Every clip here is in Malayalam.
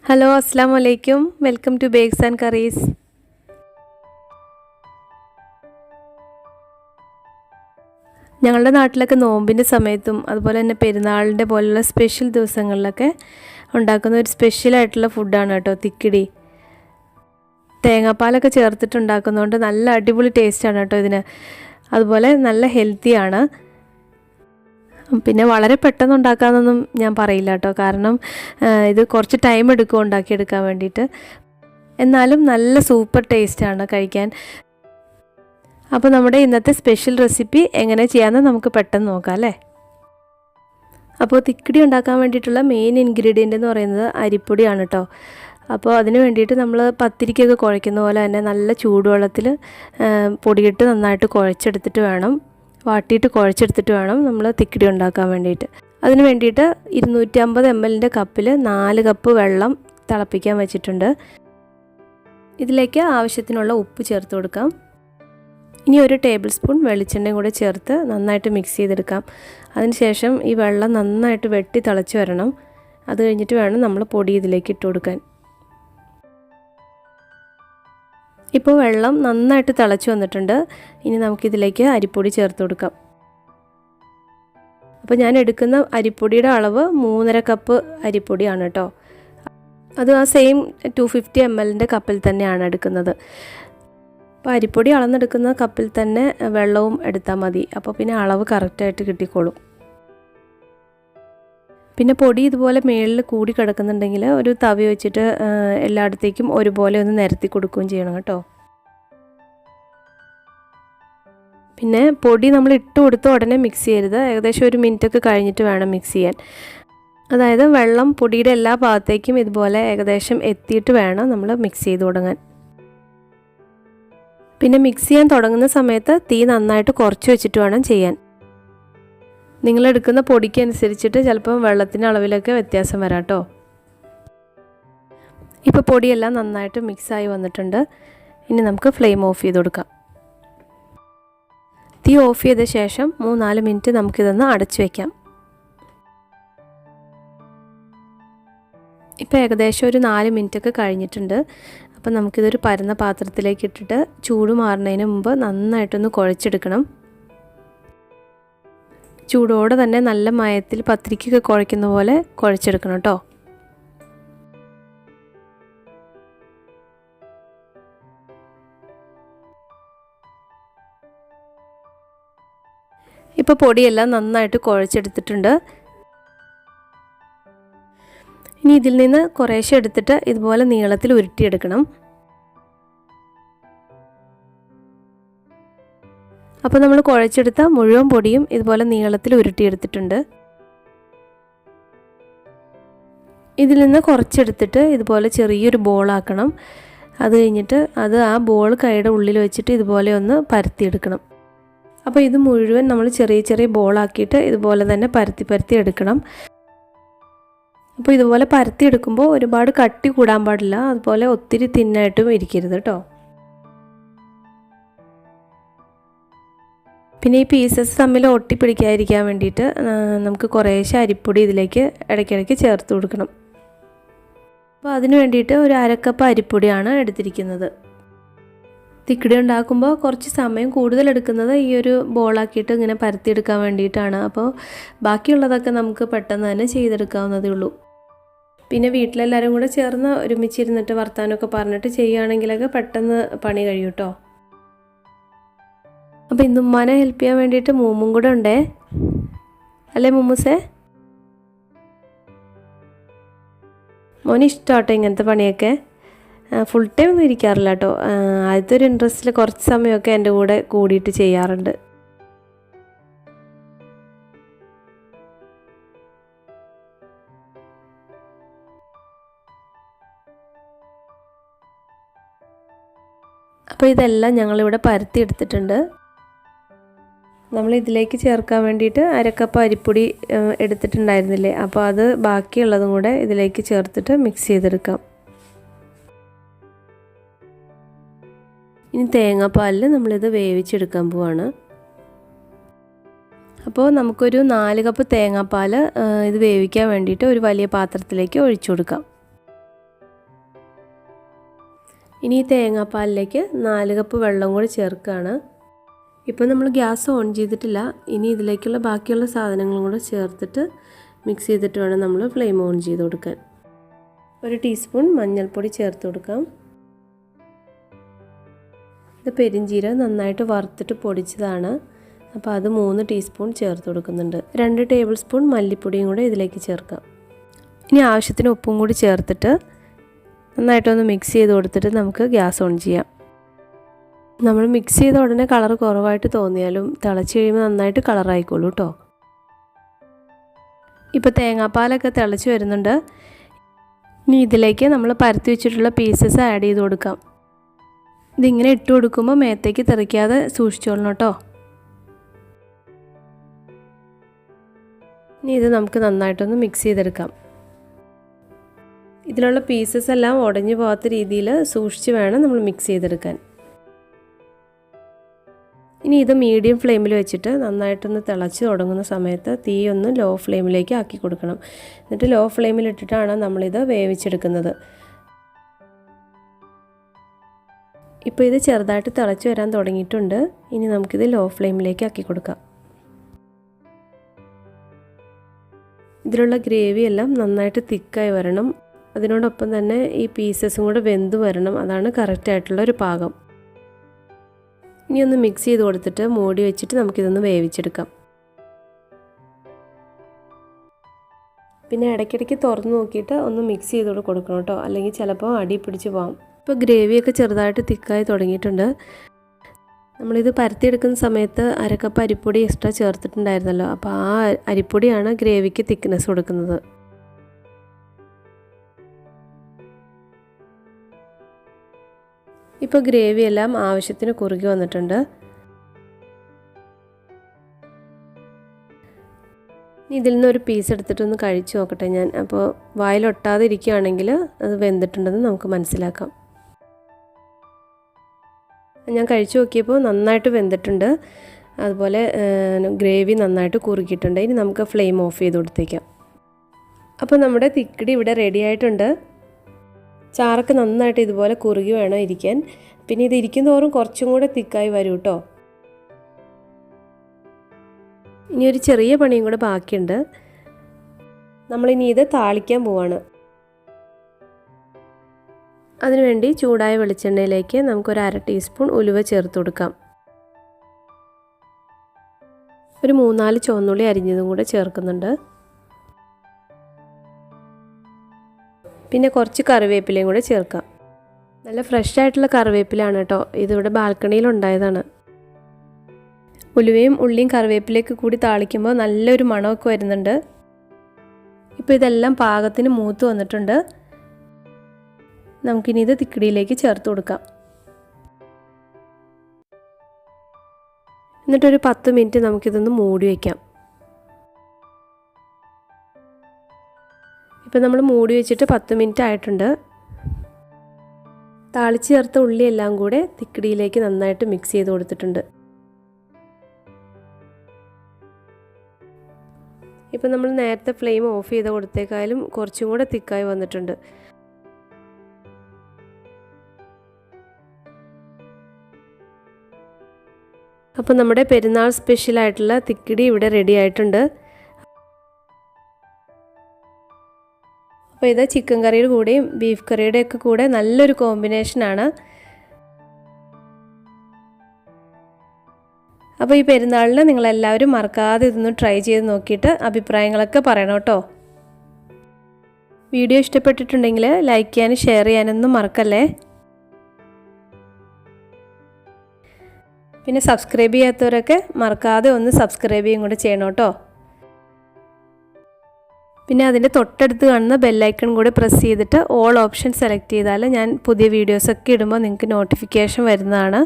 ഹലോ അസ്സലാമു അലൈക്കും welcome to Bakes and Curries. ഞങ്ങളുടെ നാട്ടിലൊക്കെ നോമ്പിൻ്റെ സമയത്തും അതുപോലെ തന്നെ പെരുന്നാളിൻ്റെ പോലുള്ള സ്പെഷ്യൽ ദിവസങ്ങളിലൊക്കെ ഉണ്ടാക്കുന്ന ഒരു സ്പെഷ്യലായിട്ടുള്ള ഫുഡാണ് കേട്ടോ തിക്കിടി. തേങ്ങാപ്പാലൊക്കെ ചേർത്തിട്ടുണ്ടാക്കുന്നതുകൊണ്ട് നല്ല അടിപൊളി ടേസ്റ്റാണ് കേട്ടോ ഇതിന്. അതുപോലെ നല്ല ഹെൽത്തിയാണ്. പിന്നെ വളരെ പെട്ടെന്ന് ഉണ്ടാക്കാമെന്നൊന്നും ഞാൻ പറയില്ല കേട്ടോ, കാരണം ഇത് കുറച്ച് ടൈം എടുക്കും ഉണ്ടാക്കിയെടുക്കാൻ വേണ്ടിയിട്ട്. എന്നാലും നല്ല സൂപ്പർ ടേസ്റ്റാണ് കഴിക്കാൻ. അപ്പോൾ നമ്മുടെ ഇന്നത്തെ സ്പെഷ്യൽ റെസിപ്പി എങ്ങനെ ചെയ്യാമെന്ന് നമുക്ക് പെട്ടെന്ന് നോക്കാം അല്ലേ. അപ്പോൾ തിക്കിടി ഉണ്ടാക്കാൻ വേണ്ടിയിട്ടുള്ള മെയിൻ ഇൻഗ്രീഡിയൻ്റ് എന്ന് പറയുന്നത് അരിപ്പൊടിയാണ് കേട്ടോ. അപ്പോൾ അതിന് വേണ്ടിയിട്ട് നമ്മൾ പത്തിരിക്കൊക്കെ കുഴയ്ക്കുന്ന പോലെ തന്നെ നല്ല ചൂടുവെള്ളത്തിൽ പൊടിയിട്ട് നന്നായിട്ട് കുഴച്ചെടുത്തിട്ട് വേണം, വാട്ടിയിട്ട് കുഴച്ചെടുത്തിട്ട് വേണം നമ്മൾ തിക്കിടി ഉണ്ടാക്കാൻ വേണ്ടിയിട്ട്. അതിന് വേണ്ടിയിട്ട് 250 ml കപ്പിൽ 4 കപ്പ് വെള്ളം തിളപ്പിക്കാൻ വെച്ചിട്ടുണ്ട്. ഇതിലേക്ക് ആവശ്യത്തിനുള്ള ഉപ്പ് ചേർത്ത് കൊടുക്കാം. ഇനി 1 ടേബിൾ സ്പൂൺ വെളിച്ചെണ്ണയും കൂടെ ചേർത്ത് നന്നായിട്ട് മിക്സ് ചെയ്തെടുക്കാം. അതിനുശേഷം ഈ വെള്ളം നന്നായിട്ട് വെട്ടി തിളച്ച് വരണം. അത് കഴിഞ്ഞിട്ട് വേണം നമ്മൾ പൊടി ഇതിലേക്ക് ഇട്ട് കൊടുക്കാൻ. ഇപ്പോൾ വെള്ളം നന്നായിട്ട് തിളച്ച് വന്നിട്ടുണ്ട്. ഇനി നമുക്കിതിലേക്ക് അരിപ്പൊടി ചേർത്ത് കൊടുക്കാം. അപ്പോൾ ഞാൻ എടുക്കുന്ന അരിപ്പൊടിയുടെ അളവ് 3.5 കപ്പ് അരിപ്പൊടിയാണ് കേട്ടോ. അത് ആ സെയിം 250 ml കപ്പിൽ തന്നെയാണ് എടുക്കുന്നത്. അപ്പോൾ അരിപ്പൊടി അളന്നെടുക്കുന്ന കപ്പിൽ തന്നെ വെള്ളവും എടുത്താൽ മതി. അപ്പോൾ പിന്നെ അളവ് കറക്റ്റായിട്ട് കിട്ടിക്കോളും. പിന്നെ പൊടി ഇതുപോലെ മേളിൽ കൂടി കിടക്കുന്നുണ്ടെങ്കിൽ ഒരു തവി വെച്ചിട്ട് എല്ലായിടത്തേക്കും ഒരുപോലെ ഒന്ന് നിരത്തി കൊടുക്കുകയും ചെയ്യണം കേട്ടോ. പിന്നെ പൊടി നമ്മൾ ഇട്ട് കൊടുത്ത് ഉടനെ മിക്സ് ചെയ്യരുത്. ഏകദേശം 1 മിനിറ്റൊക്കെ കഴിഞ്ഞിട്ട് വേണം മിക്സ് ചെയ്യാൻ. അതായത് വെള്ളം പൊടിയുടെ എല്ലാ ഭാഗത്തേക്കും ഇതുപോലെ ഏകദേശം എത്തിയിട്ട് വേണം നമ്മൾ മിക്സ് ചെയ്ത് തുടങ്ങാൻ. പിന്നെ മിക്സ് ചെയ്യാൻ തുടങ്ങുന്ന സമയത്ത് തീ നന്നായിട്ട് കുറച്ച് വെച്ചിട്ട് വേണം ചെയ്യാൻ. നിങ്ങളെടുക്കുന്ന പൊടിക്ക് അനുസരിച്ചിട്ട് ചിലപ്പം വെള്ളത്തിൻ്റെ അളവിലൊക്കെ വ്യത്യാസം വരാം കേട്ടോ. ഇപ്പോൾ പൊടിയെല്ലാം നന്നായിട്ട് മിക്സായി വന്നിട്ടുണ്ട്. ഇനി നമുക്ക് ഫ്ലെയിം ഓഫ് ചെയ്ത് കൊടുക്കാം. തീ ഓഫ് ചെയ്ത ശേഷം 3-4 മിനിറ്റ് നമുക്കിതൊന്ന് അടച്ചു വയ്ക്കാം. ഇപ്പോൾ ഏകദേശം ഒരു 4 മിനിറ്റൊക്കെ കഴിഞ്ഞിട്ടുണ്ട്. അപ്പം നമുക്കിതൊരു പരന്ന പാത്രത്തിലേക്ക് ഇട്ടിട്ട് ചൂട് മാറുന്നതിന് മുമ്പ് നന്നായിട്ടൊന്ന് കുഴച്ചെടുക്കണം. ചൂടോടെ തന്നെ നല്ല മയത്തിൽ പത്തിരിക്കൊക്കെ കുഴയ്ക്കുന്ന പോലെ കുഴച്ചെടുക്കണം കേട്ടോ. ഇപ്പോൾ പൊടിയെല്ലാം നന്നായിട്ട് കുഴച്ചെടുത്തിട്ടുണ്ട്. ഇനി ഇതിൽ നിന്ന് കുറേശ്ശെ എടുത്തിട്ട് ഇതുപോലെ നീളത്തിൽ ഉരുട്ടിയെടുക്കണം. അപ്പോൾ നമ്മൾ കുഴച്ചെടുത്ത മുഴുവൻ പൊടിയും ഇതുപോലെ നീളത്തിൽ ഉരുട്ടിയെടുത്തിട്ടുണ്ട്. ഇതിൽ നിന്ന് കുറച്ചെടുത്തിട്ട് ഇതുപോലെ ചെറിയൊരു ബോളാക്കണം. അത് കഴിഞ്ഞിട്ട് ആ ബോൾ കൈയുടെ ഉള്ളിൽ വെച്ചിട്ട് ഇതുപോലെ ഒന്ന് പരത്തിയെടുക്കണം. അപ്പോൾ ഇത് മുഴുവൻ നമ്മൾ ചെറിയ ചെറിയ ബോളാക്കിയിട്ട് ഇതുപോലെ തന്നെ പരത്തി എടുക്കണം. അപ്പോൾ ഇതുപോലെ പരത്തി എടുക്കുമ്പോൾ ഒരുപാട് കട്ടി കൂടാൻ പാടില്ല, അതുപോലെ ഒത്തിരി തിന്നായിട്ടും ഇരിക്കരുത് കേട്ടോ. പിന്നെ ഈ പീസസ് തമ്മിൽ ഒട്ടിപ്പിടിക്കാതിരിക്കാൻ വേണ്ടിയിട്ട് നമുക്ക് കുറേശ്ശെ അരിപ്പൊടി ഇതിലേക്ക് ഇടയ്ക്കിടയ്ക്ക് ചേർത്ത് കൊടുക്കണം. അപ്പോൾ അതിന് വേണ്ടിയിട്ട് ഒരു 1/2 കപ്പ് അരിപ്പൊടിയാണ് എടുത്തിരിക്കുന്നത്. തിക്കിടി ഉണ്ടാക്കുമ്പോൾ കുറച്ച് സമയം കൂടുതൽ എടുക്കുന്നത് ഈ ഒരു ബോളാക്കിയിട്ട് ഇങ്ങനെ പരത്തിയെടുക്കാൻ വേണ്ടിയിട്ടാണ്. അപ്പോൾ ബാക്കിയുള്ളതൊക്കെ നമുക്ക് പെട്ടെന്ന് തന്നെ ചെയ്തെടുക്കാവുന്നതേ ഉള്ളൂ. പിന്നെ വീട്ടിലെല്ലാവരും കൂടെ ചേർന്ന് ഒരുമിച്ചിരുന്നിട്ട് വർത്താനമൊക്കെ പറഞ്ഞിട്ട് ചെയ്യുകയാണെങ്കിലൊക്കെ പെട്ടെന്ന് പണി കഴിയും കേട്ടോ. അപ്പോൾ ഇന്ന് ഉമ്മാനെ ഹെൽപ്പ് ചെയ്യാൻ വേണ്ടിയിട്ട് മൂമ്മും കൂടെ ഉണ്ടേ, അല്ലേ മുമ്മൂസേ? മോന് ഇഷ്ടമാട്ടോ ഇങ്ങനത്തെ പണിയൊക്കെ. ഫുൾ ടൈം ഒന്നും ഇരിക്കാറില്ല കേട്ടോ. ആദ്യത്തെ ഒരു ഇൻട്രസ്റ്റിൽ കുറച്ച് സമയമൊക്കെ എൻ്റെ കൂടെ കൂടിയിട്ട് ചെയ്യാറുണ്ട്. അപ്പോൾ ഇതെല്ലാം ഞങ്ങളിവിടെ പരത്തി എടുത്തിട്ടുണ്ട്. നമ്മൾ ഇതിലേക്ക് ചേർക്കാൻ വേണ്ടിയിട്ട് 1/2 കപ്പ് അരിപ്പൊടി എടുത്തിട്ടുണ്ടായിരുന്നില്ലേ, അപ്പോൾ അത് ബാക്കിയുള്ളതും കൂടെ ഇതിലേക്ക് ചേർത്തിട്ട് മിക്സ് ചെയ്തെടുക്കാം. ഇനി തേങ്ങാപ്പാലിൽ നമ്മളിത് വേവിച്ചെടുക്കാൻ പോവാണ്. അപ്പോൾ നമുക്കൊരു 4 കപ്പ് തേങ്ങാപ്പാൽ ഇത് വേവിക്കാൻ വേണ്ടിയിട്ട് ഒരു വലിയ പാത്രത്തിലേക്ക് ഒഴിച്ചു കൊടുക്കാം. ഇനി ഈ തേങ്ങാപ്പാലിലേക്ക് 4 കപ്പ് വെള്ളം കൂടി ചേർക്കുകയാണ്. ഇപ്പോൾ നമ്മൾ ഗ്യാസ് ഓൺ ചെയ്തിട്ടില്ല. ഇനി ഇതിലേക്കുള്ള ബാക്കിയുള്ള സാധനങ്ങളും കൂടെ ചേർത്തിട്ട് മിക്സ് ചെയ്തിട്ട് വേണം നമ്മൾ ഫ്ലെയിം ഓൺ ചെയ്ത് കൊടുക്കാൻ. 1 ടീസ്പൂൺ മഞ്ഞൾപ്പൊടി ചേർത്ത് കൊടുക്കാം. ഇത് പെരിഞ്ചീരകം നന്നായിട്ട് വറുത്തിട്ട് പൊടിച്ചതാണ്. അപ്പോൾ അത് 3 ടീസ്പൂൺ ചേർത്ത് കൊടുക്കുന്നുണ്ട്. 2 ടേബിൾ സ്പൂൺ മല്ലിപ്പൊടിയും കൂടെ ഇതിലേക്ക് ചേർക്കാം. ഇനി ആവശ്യത്തിന് ഉപ്പും കൂടി ചേർത്തിട്ട് നന്നായിട്ടൊന്ന് മിക്സ് ചെയ്ത് കൊടുത്തിട്ട് നമുക്ക് ഗ്യാസ് ഓൺ ചെയ്യാം. നമ്മൾ മിക്സ് ചെയ്ത ഉടനെ കളർ കുറവായിട്ട് തോന്നിയാലും തിളച്ച് കഴിയുമ്പോൾ നന്നായിട്ട് കളറായിക്കോളൂ കേട്ടോ. ഇപ്പോൾ തേങ്ങാപ്പാലൊക്കെ തിളച്ച് വരുന്നുണ്ട്. ഇനി ഇതിലേക്ക് നമ്മൾ പരത്തി വെച്ചിട്ടുള്ള പീസസ് ആഡ് ചെയ്ത് കൊടുക്കാം. ഇതിങ്ങനെ ഇട്ട് കൊടുക്കുമ്പോൾ മേത്തേക്ക് തെറിക്കാതെ സൂക്ഷിച്ചോളണം കേട്ടോ. ഇനി ഇത് നമുക്ക് നന്നായിട്ടൊന്ന് മിക്സ് ചെയ്തെടുക്കാം. ഇതിലുള്ള പീസസ് എല്ലാം ഉടഞ്ഞു പോകാത്ത രീതിയിൽ സൂക്ഷിച്ച് വേണം നമ്മൾ മിക്സ് ചെയ്തെടുക്കാൻ. ഇനി ഇത് മീഡിയം ഫ്ലെയിമിൽ വെച്ചിട്ട് നന്നായിട്ടൊന്ന് തിളച്ച് തുടങ്ങുന്ന സമയത്ത് തീ ഒന്ന് ലോ ഫ്ലെയിമിലേക്ക് ആക്കി കൊടുക്കണം. എന്നിട്ട് ലോ ഫ്ലെയിമിൽ ഇട്ടിട്ടാണ് നമ്മളിത് വേവിച്ചെടുക്കുന്നത്. ഇപ്പോൾ ഇത് ചെറുതായിട്ട് തിളച്ച് വരാൻ തുടങ്ങിയിട്ടുണ്ട്. ഇനി നമുക്കിത് ലോ ഫ്ലെയിമിലേക്ക് ആക്കി കൊടുക്കാം. ഇതിലുള്ള ഗ്രേവി എല്ലാം നന്നായിട്ട് തിക്കായി വരണം. അതിനോടൊപ്പം തന്നെ ഈ പീസസും കൂടെ വെന്ത് വരണം. അതാണ് കറക്റ്റായിട്ടുള്ള ഒരു പാകം. ഇനി ഒന്ന് മിക്സ് ചെയ്ത് കൊടുത്തിട്ട് മൂടി വെച്ചിട്ട് നമുക്കിതൊന്ന് വേവിച്ചെടുക്കാം. പിന്നെ ഇടയ്ക്കിടയ്ക്ക് തുറന്ന് നോക്കിയിട്ട് ഒന്ന് മിക്സ് ചെയ്ത് കൊടുക്കണം കേട്ടോ, അല്ലെങ്കിൽ ചിലപ്പോൾ അടി പിടിച്ച് പോകാം. ഇപ്പോൾ ഗ്രേവിയൊക്കെ ചെറുതായിട്ട് തിക്കായി തുടങ്ങിയിട്ടുണ്ട്. നമ്മളിത് പരത്തിയെടുക്കുന്ന സമയത്ത് 1 കപ്പ് അരിപ്പൊടി എക്സ്ട്രാ ചേർത്തിട്ടുണ്ടായിരുന്നല്ലോ. അപ്പോൾ ആ അരിപ്പൊടിയാണ് ഗ്രേവിക്ക് തിക്നെസ് കൊടുക്കുന്നത്. ഇപ്പോൾ ഗ്രേവി എല്ലാം ആവശ്യത്തിന് കുറുകി വന്നിട്ടുണ്ട്. ഇതിൽ നിന്ന് ഒരു പീസ് എടുത്തിട്ടൊന്ന് കഴിച്ച് നോക്കട്ടെ ഞാൻ. അപ്പോൾ വായിലൊട്ടാതെ ഇരിക്കുകയാണെങ്കിൽ അത് വെന്തിട്ടുണ്ടെന്ന് നമുക്ക് മനസ്സിലാക്കാം. ഞാൻ കഴിച്ചു നോക്കിയപ്പോൾ നന്നായിട്ട് വെന്തിട്ടുണ്ട്. അതുപോലെ ഗ്രേവി നന്നായിട്ട് കുറുകിയിട്ടുണ്ട്. ഇനി നമുക്ക് ഫ്ലെയിം ഓഫ് ചെയ്ത് കൊടുത്തേക്കാം. അപ്പോൾ നമ്മുടെ തിക്കിടി ഇവിടെ റെഡി ആയിട്ടുണ്ട്. ചാറൊക്കെ നന്നായിട്ട് ഇതുപോലെ കുറുകി വേണം ഇരിക്കാൻ. പിന്നെ ഇത് ഇരിക്കും തോറും കുറച്ചും കൂടെ തിക്കായി വരും കേട്ടോ. ഇനി ഒരു ചെറിയ പണിയും കൂടെ ബാക്കിയുണ്ട്. നമ്മളിനി ഇത് താളിക്കാൻ പോവാണ്. അതിനുവേണ്ടി ചൂടായ വെളിച്ചെണ്ണയിലേക്ക് നമുക്കൊരു 1/2 ടീസ്പൂൺ ഉലുവ ചേർത്ത് കൊടുക്കാം. ഒരു 3-4 ചുവന്നുള്ളി അരിഞ്ഞതും കൂടെ ചേർക്കുന്നുണ്ട്. പിന്നെ കുറച്ച് കറിവേപ്പിലയും കൂടെ ചേർക്കാം. നല്ല ഫ്രഷ് ആയിട്ടുള്ള കറിവേപ്പിലാണ് കേട്ടോ. ഇതിവിടെ ബാൽക്കണിയിൽ ഉണ്ടായതാണ്. ഉലുവയും ഉള്ളിയും കറിവേപ്പിലേക്ക് കൂടി താളിക്കുമ്പോൾ നല്ലൊരു മണമൊക്കെ വരുന്നുണ്ട്. ഇപ്പോൾ ഇതെല്ലാം പാകത്തിന് മൂത്ത് വന്നിട്ടുണ്ട്. നമുക്കിനി ഇത് തിക്കിടിയിലേക്ക് ചേർത്ത് കൊടുക്കാം. എന്നിട്ടൊരു 10 മിനിറ്റ് നമുക്കിതൊന്ന് മൂടി വയ്ക്കാം. ഇപ്പോൾ നമ്മൾ മൂടി വെച്ചിട്ട് 10 മിനിറ്റ് ആയിട്ടുണ്ട്. താളിച്ച് ചേർത്ത ഉള്ളി എല്ലാം കൂടെ തിക്കിടിയിലേക്ക് നന്നായിട്ട് മിക്സ് ചെയ്ത് കൊടുത്തിട്ടുണ്ട്. ഇപ്പോൾ നമ്മൾ നേരത്തെ ഫ്ലെയിം ഓഫ് ചെയ്ത് കൊടുത്തേക്കാളും കുറച്ചും കൂടെ തിക്കായി വന്നിട്ടുണ്ട്. അപ്പോൾ നമ്മുടെ പെരുന്നാൾ സ്പെഷ്യലായിട്ടുള്ള തിക്കിടി ഇവിടെ റെഡി ആയിട്ടുണ്ട്. അപ്പോൾ ഇത് ചിക്കൻ കറിയുടെ കൂടെയും ബീഫ് കറിയുടെ ഒക്കെ കൂടെ നല്ലൊരു കോമ്പിനേഷനാണ്. അപ്പോൾ ഈ പെരുന്നാളിന് നിങ്ങളെല്ലാവരും മറക്കാതെ ഇതൊന്ന് ട്രൈ ചെയ്ത് നോക്കിയിട്ട് അഭിപ്രായങ്ങളൊക്കെ പറയണം കേട്ടോ. വീഡിയോ ഇഷ്ടപ്പെട്ടിട്ടുണ്ടെങ്കിൽ ലൈക്ക് ചെയ്യാനും ഷെയർ ചെയ്യാനൊന്നും മറക്കല്ലേ. പിന്നെ സബ്സ്ക്രൈബ് ചെയ്യാത്തവരൊക്കെ മറക്കാതെ ഒന്ന് സബ്സ്ക്രൈബ് ചെയ്യും കൂടെ ചെയ്യണം കേട്ടോ. പിന്നെ അതിൻ്റെ തൊട്ടടുത്ത് കാണുന്ന ബെല്ലൈക്കൺ കൂടെ പ്രസ് ചെയ്തിട്ട് ഓൾ ഓപ്ഷൻ സെലക്ട് ചെയ്താൽ ഞാൻ പുതിയ വീഡിയോസൊക്കെ ഇടുമ്പോൾ നിങ്ങൾക്ക് നോട്ടിഫിക്കേഷൻ വരുന്നതാണ്.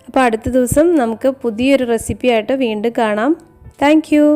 അപ്പോൾ അടുത്ത ദിവസം നമുക്ക് പുതിയൊരു റെസിപ്പി ആയിട്ട് വീണ്ടും കാണാം. Thank you.